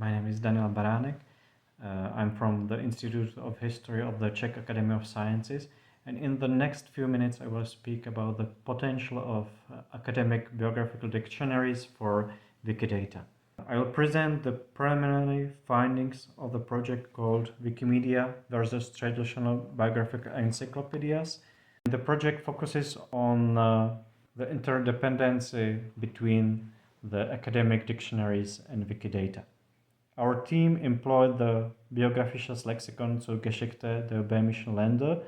My name is Daniel Baránek. I'm from the Institute of History of the Czech Academy of Sciences, and in the next few minutes I will speak about the potential of academic biographical dictionaries for Wikidata. I will present the preliminary findings of the project called Wikimedia versus traditional biographical encyclopedias. The project focuses on the interdependency between the academic dictionaries and Wikidata. Our team employed the Biographisches Lexikon zur Geschichte der böhmischen Länder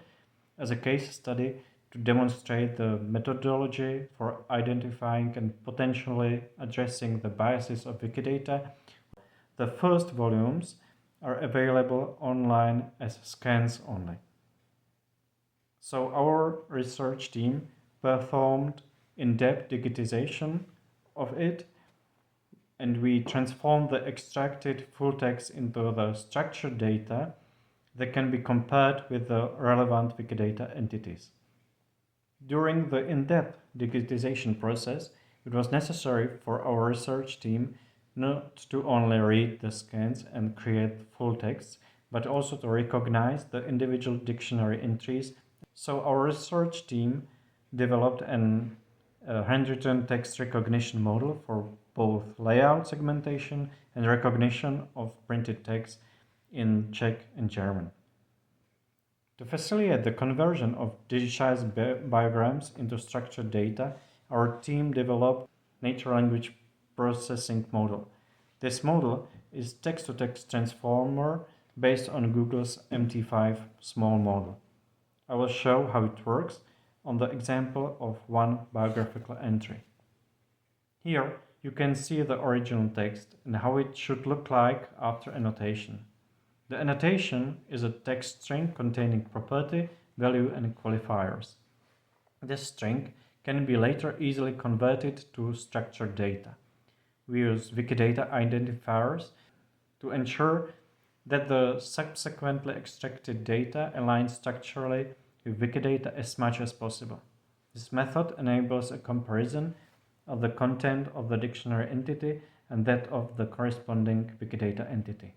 as a case study to demonstrate the methodology for identifying and potentially addressing the biases of Wikidata. The first volumes are available online as scans only. So our research team performed in-depth digitization of it, and we transformed the extracted full text into the structured data that can be compared with the relevant Wikidata entities. During the in-depth digitization process, it was necessary for our research team not to only read the scans and create full texts, but also to recognize the individual dictionary entries. So our research team developed an handwritten text recognition model for both layout segmentation and recognition of printed text in Czech and German. To facilitate the conversion of digitized biograms into structured data, our team developed natural language processing model. This model is text-to-text transformer based on Google's MT5 small model. I will show how it works on the example of one biographical entry. Here you can see the original text and how it should look like after annotation. The annotation is a text string containing property, value and qualifiers. This string can be later easily converted to structured data. We use Wikidata identifiers to ensure that the subsequently extracted data aligns structurally with Wikidata as much as possible. This method enables a comparison of the content of the dictionary entity and that of the corresponding Wikidata entity.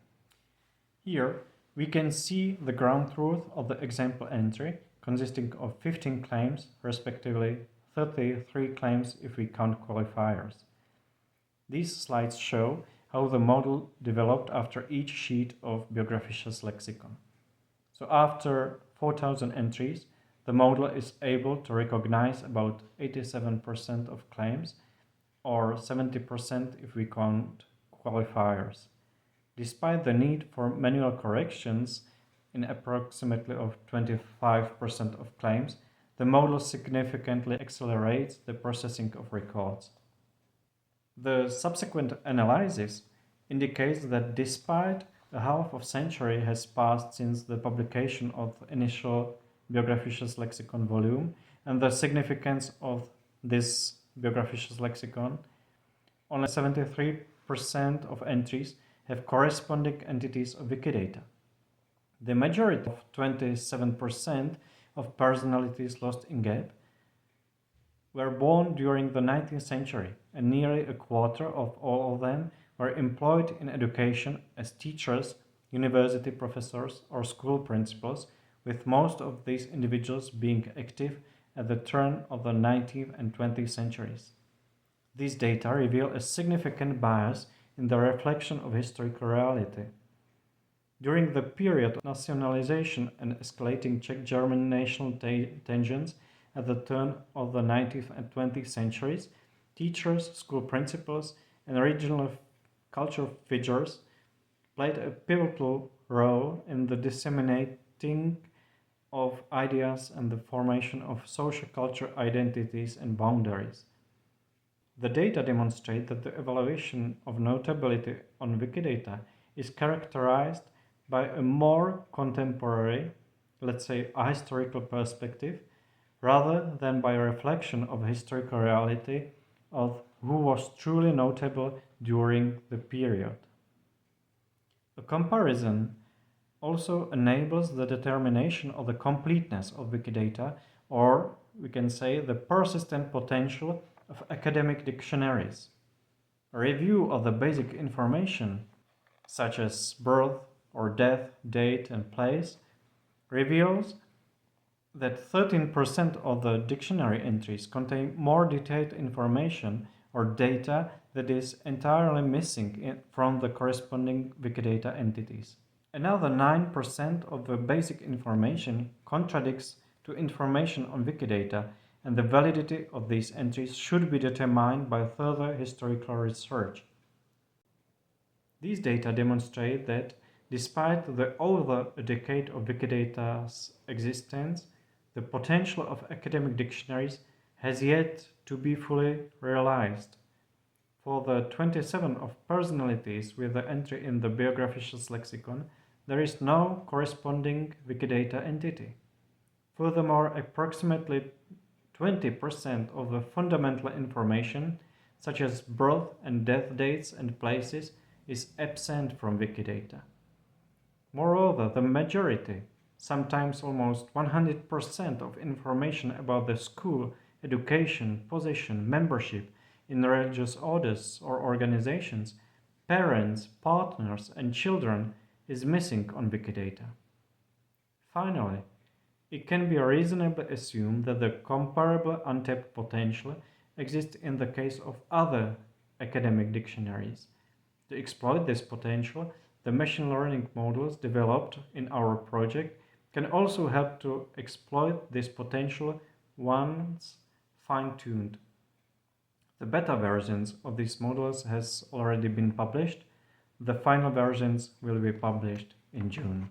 Here we can see the ground truth of the example entry, consisting of 15 claims, respectively 33 claims if we count qualifiers. These slides show how the model developed after each sheet of Biographisches Lexikon. So after 4,000 entries, the model is able to recognize about 87% of claims, or 70% if we count qualifiers. Despite the need for manual corrections in approximately of 25% of claims, the model significantly accelerates the processing of records. The subsequent analysis indicates that despite a half of century has passed since the publication of the initial Biographisches Lexikon volume and the significance of this Biographisches Lexikon, only 73% of entries have corresponding entities of Wikidata. The majority of 27% of personalities lost in gap were born during the 19th century, and nearly a quarter of all of them were employed in education as teachers, university professors, or school principals, with most of these individuals being active at the turn of the 19th and 20th centuries. These data reveal a significant bias in the reflection of historical reality. During the period of nationalization and escalating Czech-German national tensions at the turn of the 19th and 20th centuries, teachers, school principals, and regional cultural figures played a pivotal role in the disseminating of ideas and the formation of social cultural identities and boundaries. The data demonstrate that the evaluation of notability on Wikidata is characterized by a more contemporary, let's say ahistorical perspective, rather than by a reflection of historical reality of who was truly notable during the period. A comparison also enables the determination of the completeness of Wikidata, or we can say the persistent potential of academic dictionaries. A review of the basic information such as birth or death, date, and place, reveals that 13% of the dictionary entries contain more detailed information or data that is entirely missing from the corresponding Wikidata entities. Another 9% of the basic information contradicts to information on Wikidata, and the validity of these entries should be determined by further historical research. These data demonstrate that, despite the over a decade of Wikidata's existence, the potential of academic dictionaries has yet to be fully realized. For the 27 of personalities with the entry in the Biographical lexicon, there is no corresponding Wikidata entity. Furthermore, approximately 20% of the fundamental information, such as birth and death dates and places, is absent from Wikidata. Moreover, the majority, sometimes almost 100% of information about the school, education, position, membership in religious orders or organizations, parents, partners, and children is missing on Wikidata. Finally, it can be reasonably assumed that the comparable untapped potential exists in the case of other academic dictionaries. To exploit this potential, the machine learning models developed in our project can also help to exploit this potential once fine-tuned. The beta versions of these models has already been published. The final versions will be published in June.